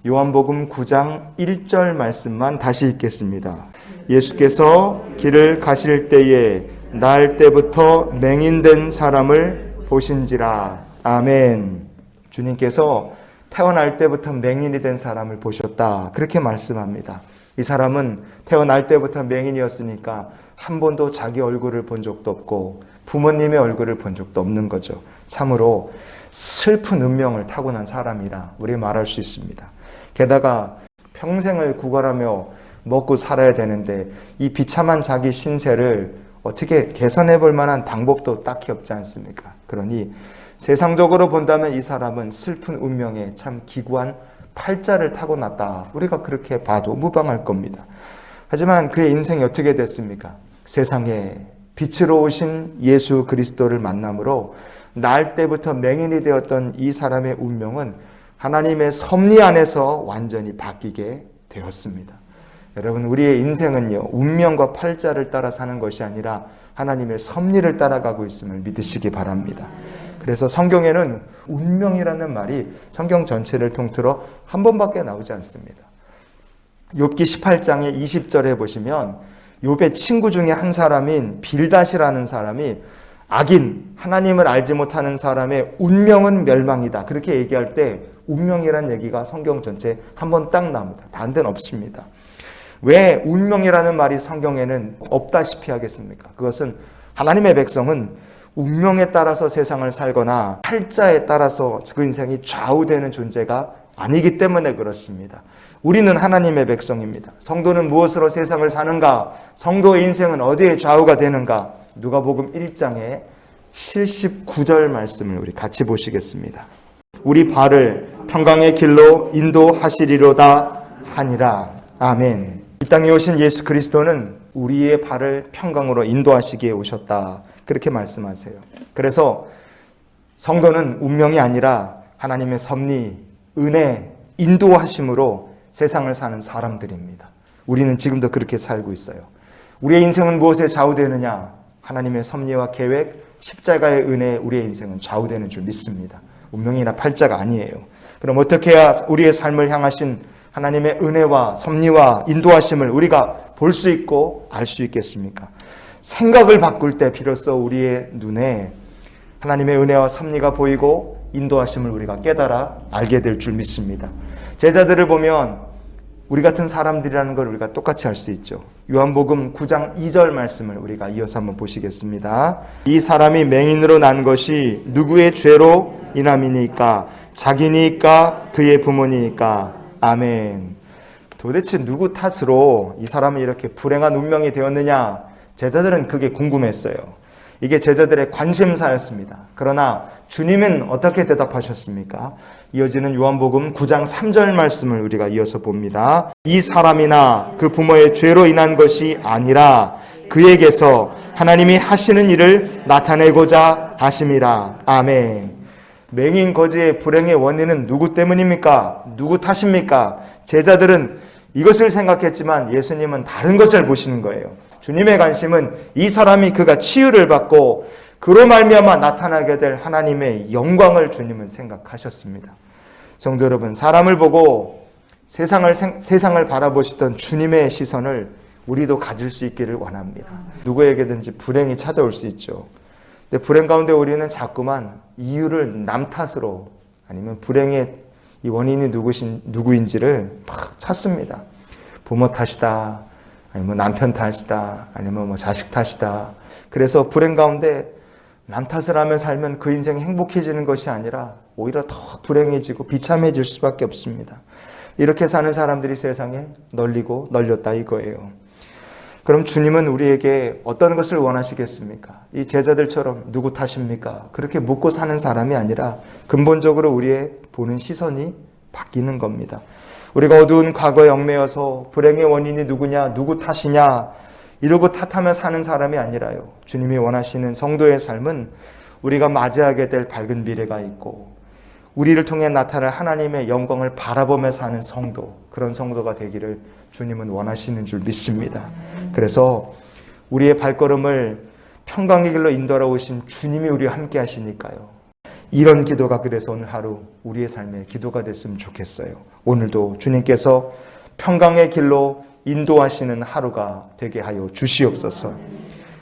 요한복음 9장 1절 말씀만 다시 읽겠습니다. 예수께서 길을 가실 때에 날 때부터 맹인된 사람을 보신지라. 아멘. 주님께서 태어날 때부터 맹인이 된 사람을 보셨다. 그렇게 말씀합니다. 이 사람은 태어날 때부터 맹인이었으니까 한 번도 자기 얼굴을 본 적도 없고 부모님의 얼굴을 본 적도 없는 거죠. 참으로 슬픈 운명을 타고난 사람이라 우리 말할 수 있습니다. 게다가 평생을 구걸하며 먹고 살아야 되는데 이 비참한 자기 신세를 어떻게 개선해 볼 만한 방법도 딱히 없지 않습니까? 그러니 세상적으로 본다면 이 사람은 슬픈 운명에 참 기구한 팔자를 타고났다. 우리가 그렇게 봐도 무방할 겁니다. 하지만 그의 인생이 어떻게 됐습니까? 세상에 빛으로 오신 예수 그리스도를 만남으로 날 때부터 맹인이 되었던 이 사람의 운명은 하나님의 섭리 안에서 완전히 바뀌게 되었습니다. 여러분, 우리의 인생은요, 운명과 팔자를 따라 사는 것이 아니라 하나님의 섭리를 따라가고 있음을 믿으시기 바랍니다. 그래서 성경에는 운명이라는 말이 성경 전체를 통틀어 한 번밖에 나오지 않습니다. 욥기 18장의 20절에 보시면 욥의 친구 중에 한 사람인 빌닷이라는 사람이 악인, 하나님을 알지 못하는 사람의 운명은 멸망이다. 그렇게 얘기할 때 운명이라는 얘기가 성경 전체에 한 번 딱 나옵니다. 다른 데는 없습니다. 왜 운명이라는 말이 성경에는 없다시피 하겠습니까? 그것은 하나님의 백성은 운명에 따라서 세상을 살거나 팔자에 따라서 그 인생이 좌우되는 존재가 아니기 때문에 그렇습니다. 우리는 하나님의 백성입니다. 성도는 무엇으로 세상을 사는가? 성도의 인생은 어디에 좌우가 되는가? 누가복음 1장의 79절 말씀을 우리 같이 보시겠습니다. 우리 발을 평강의 길로 인도하시리로다 하니라. 아멘. 이 땅에 오신 예수 그리스도는 우리의 발을 평강으로 인도하시기에 오셨다. 그렇게 말씀하세요. 그래서 성도는 운명이 아니라 하나님의 섭리, 은혜, 인도하심으로 세상을 사는 사람들입니다. 우리는 지금도 그렇게 살고 있어요. 우리의 인생은 무엇에 좌우되느냐? 하나님의 섭리와 계획, 십자가의 은혜에 우리의 인생은 좌우되는 줄 믿습니다. 운명이나 팔자가 아니에요. 그럼 어떻게 해야 우리의 삶을 향하신 하나님의 은혜와 섭리와 인도하심을 우리가 볼 수 있고 알 수 있겠습니까? 생각을 바꿀 때 비로소 우리의 눈에 하나님의 은혜와 섭리가 보이고 인도하심을 우리가 깨달아 알게 될 줄 믿습니다. 제자들을 보면 우리 같은 사람들이라는 걸 우리가 똑같이 알 수 있죠. 요한복음 9장 2절 말씀을 우리가 이어서 한번 보시겠습니다. 이 사람이 맹인으로 난 것이 누구의 죄로 인함이니까? 자기니까? 그의 부모니까? 아멘. 도대체 누구 탓으로 이 사람이 이렇게 불행한 운명이 되었느냐? 제자들은 그게 궁금했어요. 이게 제자들의 관심사였습니다. 그러나 주님은 어떻게 대답하셨습니까? 이어지는 요한복음 9장 3절 말씀을 우리가 이어서 봅니다. 이 사람이나 그 부모의 죄로 인한 것이 아니라 그에게서 하나님이 하시는 일을 나타내고자 하심이라. 아멘. 맹인 거지의 불행의 원인은 누구 때문입니까? 누구 탓입니까? 제자들은 이것을 생각했지만 예수님은 다른 것을 보시는 거예요. 주님의 관심은 이 사람이 그가 치유를 받고 그로 말미암아 나타나게 될 하나님의 영광을 주님은 생각하셨습니다. 성도 여러분, 사람을 보고 세상을 바라보시던 주님의 시선을 우리도 가질 수 있기를 원합니다. 누구에게든지 불행이 찾아올 수 있죠. 근데 불행 가운데 우리는 자꾸만 이유를 남 탓으로 아니면 불행의 이 원인이 누구인지를 막 찾습니다. 부모 탓이다, 아니면 남편 탓이다, 아니면 자식 탓이다. 그래서 불행 가운데 남 탓을 하며 살면 그 인생이 행복해지는 것이 아니라 오히려 더 불행해지고 비참해질 수밖에 없습니다. 이렇게 사는 사람들이 세상에 널리고 널렸다 이거예요. 그럼 주님은 우리에게 어떤 것을 원하시겠습니까? 이 제자들처럼 누구 탓입니까? 그렇게 묻고 사는 사람이 아니라 근본적으로 우리의 보는 시선이 바뀌는 겁니다. 우리가 어두운 과거에 얽매여서 불행의 원인이 누구냐, 누구 탓이냐 이러고 탓하며 사는 사람이 아니라요. 주님이 원하시는 성도의 삶은 우리가 맞이하게 될 밝은 미래가 있고 우리를 통해 나타날 하나님의 영광을 바라보며 사는 성도, 그런 성도가 되기를 주님은 원하시는 줄 믿습니다. 그래서 우리의 발걸음을 평강의 길로 인도하러 오신 주님이 우리와 함께 하시니까요. 이런 기도가 그래서 오늘 하루 우리의 삶의 기도가 됐으면 좋겠어요. 오늘도 주님께서 평강의 길로 인도하시는 하루가 되게 하여 주시옵소서.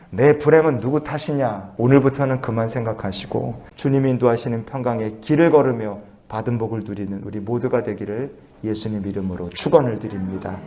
내 불행은 누구 탓이냐? 오늘부터는 그만 생각하시고 주님이 인도하시는 평강의 길을 걸으며 받은 복을 누리는 우리 모두가 되기를 예수님 이름으로 축원을 드립니다.